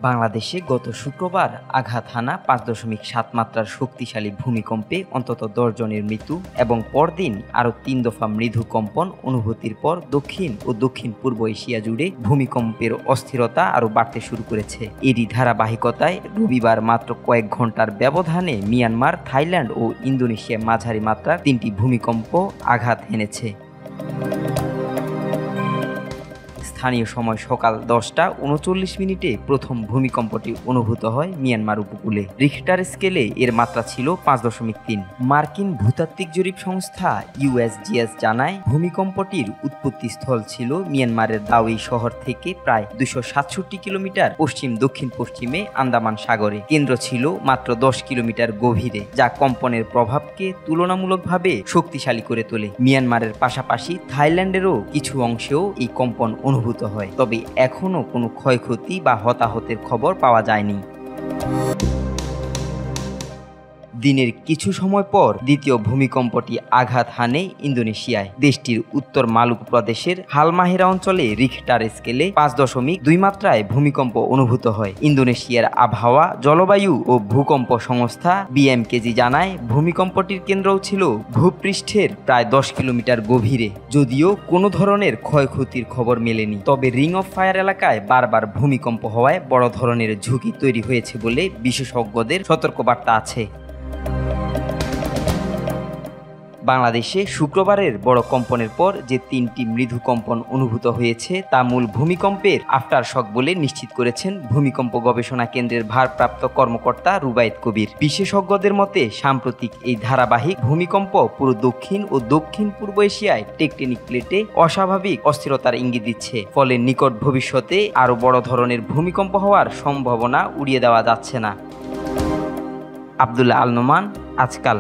বাংলাদেশে গত শুক্রবার আঘাত হানা ৫.৭ মাত্রার শক্তিশালী ভূমিকম্পে অন্তত ১০ জনের মৃত্যু এবং পরদিন আরও ৩ দফা মৃদু কম্পন অনুভূতির পর দক্ষিণ ও দক্ষিণ পূর্ব এশিয়া জুড়ে ভূমিকম্পের অস্থিরতা আরও বাড়তে শুরু করেছে। এরই ধারাবাহিকতায় রবিবার মাত্র কয়েক ঘন্টার ব্যবধানে মিয়ানমার, থাইল্যান্ড ও ইন্দোনেশিয়ায় মাঝারি মাত্রার ৩টি ভূমিকম্প আঘাত হেনেছে। স্থানীয় সময় সকাল ১০টা ৩৯ প্রথম ভূমিকম্পটি অনুভূত হয় মিয়ানমার উপকূলে। রিখটার স্কেলে এর মাত্রা ছিল ৫.৩। মার্কিন ভূতাত্ত্বিক জরিপ সংস্থা ইউএসজিএস জানায় ভূমিকম্পটির উৎপত্তিস্থল ছিল মিয়ানমারের দাওয়ি শহর থেকে প্রায় ২৬৭ কিলোমিটার পশ্চিম দক্ষিণ পশ্চিমে আন্দামান সাগরে। কেন্দ্র ছিল মাত্র ১০ কিলোমিটার গভীরে, যা কম্পনের প্রভাবকে তুলনামূলকভাবে শক্তিশালী করে তোলে। মিয়ানমারের পাশাপাশি থাইল্যান্ডেরও কিছু অংশেও এই কম্পন অনুভূত হয়, তবে এখনও কোনো ক্ষয়ক্ষতি বা হতাহতের খবর পাওয়া যায়নি। দিনের কিছু সময় পর দ্বিতীয় ভূমিকম্পটি আঘাত হানে ইন্দোনেশিয়ায়। দেশটির উত্তর মালুকু প্রদেশের হালমাহেরা অঞ্চলে রিখটার স্কেলে ৫.২ মাত্রায় ভূমিকম্প অনুভূত হয়। ইন্দোনেশিয়ার আবহাওয়া, জলবায়ু ও ভূকম্প সংস্থা বিএমকেজি জানায় ভূমিকম্পটির কেন্দ্রও ছিল ভূপৃষ্ঠের প্রায় ১০ কিলোমিটার গভীরে। যদিও কোনো ধরনের ক্ষয়ক্ষতির খবর মেলেনি, তবে রিং অফ ফায়ার এলাকায় বারবার ভূমিকম্প হওয়ায় বড় ধরনের ঝুঁকি তৈরি হয়েছে বলে বিশেষজ্ঞদের সতর্কবার্তা আছে। বাংলাদেশে শুক্রবারের বড় কম্পনের পর যে ৩টি মৃদু কম্পন অনুভূত হয়েছে তা মূল ভূমিকম্পের আফটারশক বলে নিশ্চিত করেছেন ভূমিকম্প গবেষণা কেন্দ্রের ভারপ্রাপ্ত কর্মকর্তা রুবায়েত কবির। বিশেষজ্ঞদের মতে সাম্প্রতিক এই ধারাবাহিক ভূমিকম্প পুরো দক্ষিণ ও দক্ষিণ পূর্ব এশিয়ায় টেকটনিক প্লেটে অস্বাভাবিক অস্থিরতার ইঙ্গিত দিচ্ছে। ফলে নিকট ভবিষ্যতে আরও বড় ধরনের ভূমিকম্প হওয়ার সম্ভাবনা উড়িয়ে দেওয়া যাচ্ছে না। আব্দুল্লাহ আল নোমান, আজকাল।